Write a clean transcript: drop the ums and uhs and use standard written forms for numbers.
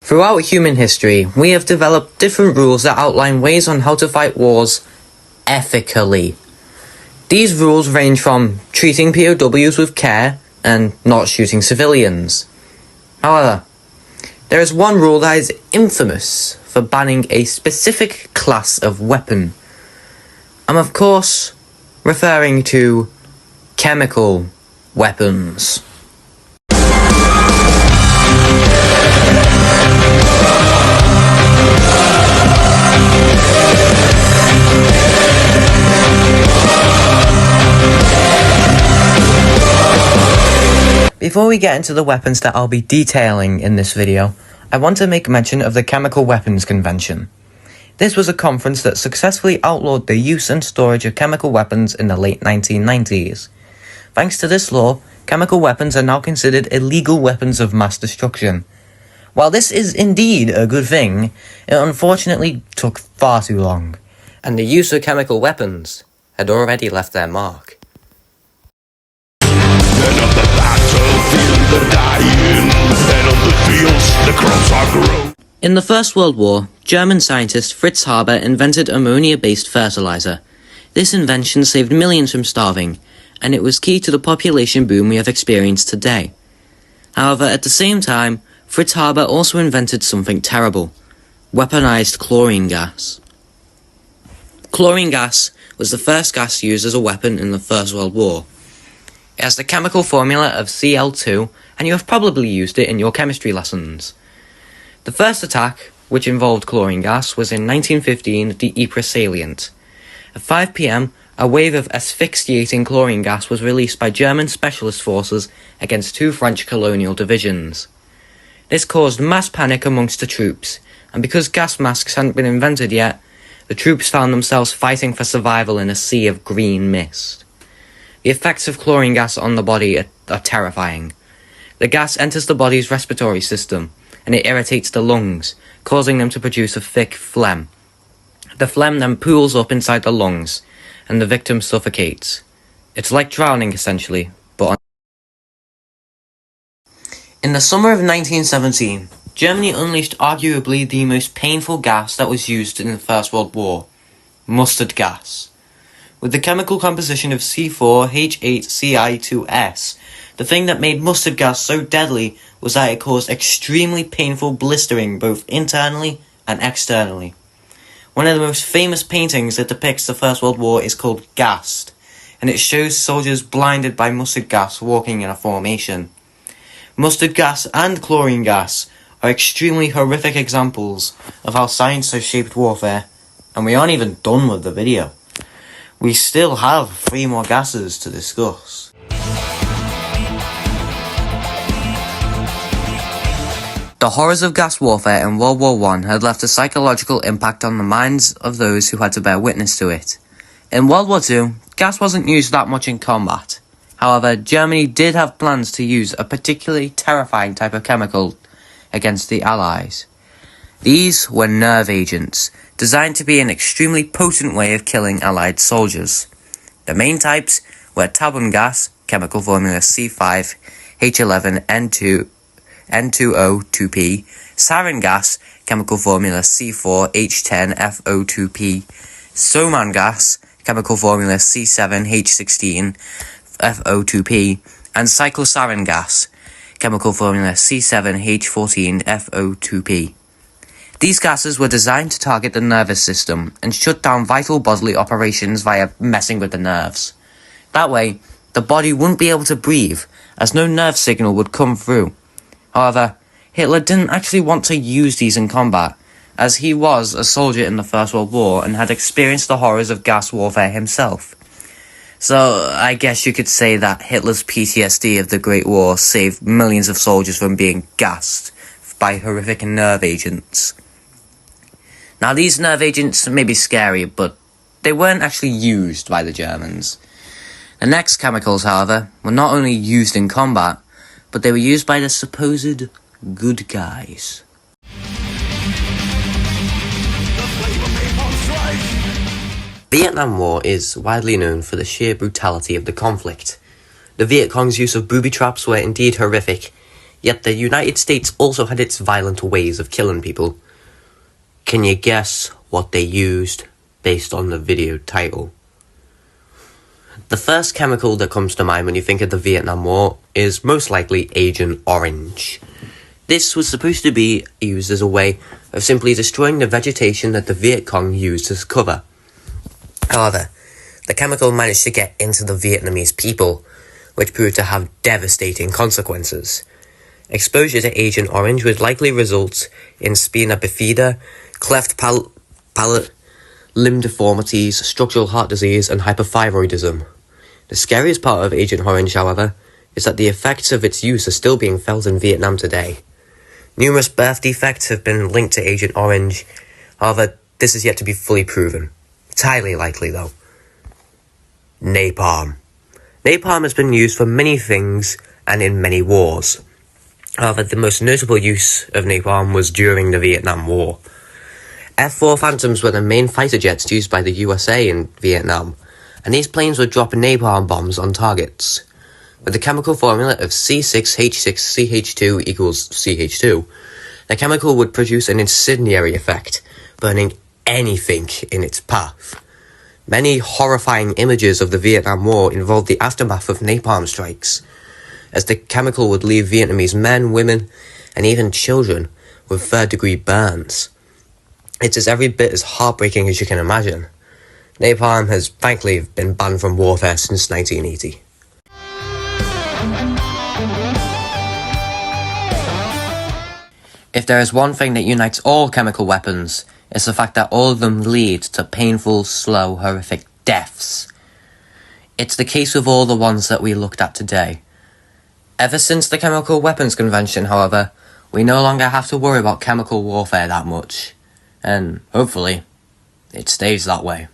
Throughout human history, we have developed different rules that outline ways on how to fight wars ethically. These rules range from treating POWs with care and not shooting civilians. However, there is one rule that is infamous for banning a specific class of weapon. I'm of course referring to chemical weapons. Before we get into the weapons that I'll be detailing in this video, I want to make mention of the Chemical Weapons Convention. This was a conference that successfully outlawed the use and storage of chemical weapons in the late 1990s. Thanks to this law, chemical weapons are now considered illegal weapons of mass destruction. While this is indeed a good thing, it unfortunately took far too long, and the use of chemical weapons had already left their mark. In the First World War, German scientist Fritz Haber invented ammonia-based fertilizer. This invention saved millions from starving, and it was key to the population boom we have experienced today. However, at the same time, Fritz Haber also invented something terrible: weaponized chlorine gas. Chlorine gas was the first gas used as a weapon in the First World War. It has the chemical formula of Cl2, and you have probably used it in your chemistry lessons. The first attack, which involved chlorine gas, was in 1915 at the Ypres salient. At 5 p.m, a wave of asphyxiating chlorine gas was released by German specialist forces against two French colonial divisions. This caused mass panic amongst the troops, and because gas masks hadn't been invented yet, the troops found themselves fighting for survival in a sea of green mist. The effects of chlorine gas on the body are terrifying. The gas enters the body's respiratory system, and it irritates the lungs, causing them to produce a thick phlegm. The phlegm then pools up inside the lungs, and the victim suffocates. It's like drowning, essentially, but in the summer of 1917, Germany unleashed arguably the most painful gas that was used in the First World War: mustard gas. With the chemical composition of C4H8Ci2S, the thing that made mustard gas so deadly was that it caused extremely painful blistering both internally and externally. One of the most famous paintings that depicts the First World War is called Gassed, and it shows soldiers blinded by mustard gas walking in a formation. Mustard gas and chlorine gas are extremely horrific examples of how science has shaped warfare, and we aren't even done with the video. We still have 3 more gases to discuss. The horrors of gas warfare in World War I had left a psychological impact on the minds of those who had to bear witness to it. In World War II, gas wasn't used that much in combat. However, Germany did have plans to use a particularly terrifying type of chemical against the Allies. These were nerve agents, designed to be an extremely potent way of killing Allied soldiers. The main types were Napalm gas, chemical formula C5H11N2O2P, sarin gas, chemical formula C4H10FO2P, soman gas, chemical formula C7H16FO2P, and cyclosarin gas, chemical formula C7H14FO2P. These gases were designed to target the nervous system and shut down vital bodily operations via messing with the nerves. That way, the body wouldn't be able to breathe, as no nerve signal would come through. However, Hitler didn't actually want to use these in combat, as he was a soldier in the First World War and had experienced the horrors of gas warfare himself. So, I guess you could say that Hitler's PTSD of the Great War saved millions of soldiers from being gassed by horrific nerve agents. Now, these nerve agents may be scary, but they weren't actually used by the Germans. The next chemicals, however, were not only used in combat, but they were used by the supposed good guys. The Vietnam War is widely known for the sheer brutality of the conflict. The Viet Cong's use of booby traps were indeed horrific, Yet the United States also had its violent ways of killing people. Can you guess what they used based on the video title? The first chemical that comes to mind when you think of the Vietnam War is most likely Agent Orange. This was supposed to be used as a way of simply destroying the vegetation that the Viet Cong used as cover. However, the chemical managed to get into the Vietnamese people, which proved to have devastating consequences. Exposure to Agent Orange would likely result in spina bifida, cleft palate, limb deformities, structural heart disease, and hypothyroidism. The scariest part of Agent Orange, however, is that the effects of its use are still being felt in Vietnam today. Numerous birth defects have been linked to Agent Orange, however, this is yet to be fully proven. It's highly likely, though. Napalm. Napalm has been used for many things and in many wars. However, the most notable use of napalm was during the Vietnam War. F-4 Phantoms were the main fighter jets used by the USA in Vietnam, and these planes would drop napalm bombs on targets. With the chemical formula of C6H6CH2 equals CH2, the chemical would produce an incendiary effect, burning anything in its path. Many horrifying images of the Vietnam War involved the aftermath of napalm strikes, as the chemical would leave Vietnamese men, women, and even children with third-degree burns. It's every bit as heartbreaking as you can imagine. Napalm has frankly been banned from warfare since 1980. If there is one thing that unites all chemical weapons, it's the fact that all of them lead to painful, slow, horrific deaths. It's the case with all the ones that we looked at today. Ever since the Chemical Weapons Convention, however, we no longer have to worry about chemical warfare that much. And hopefully, it stays that way.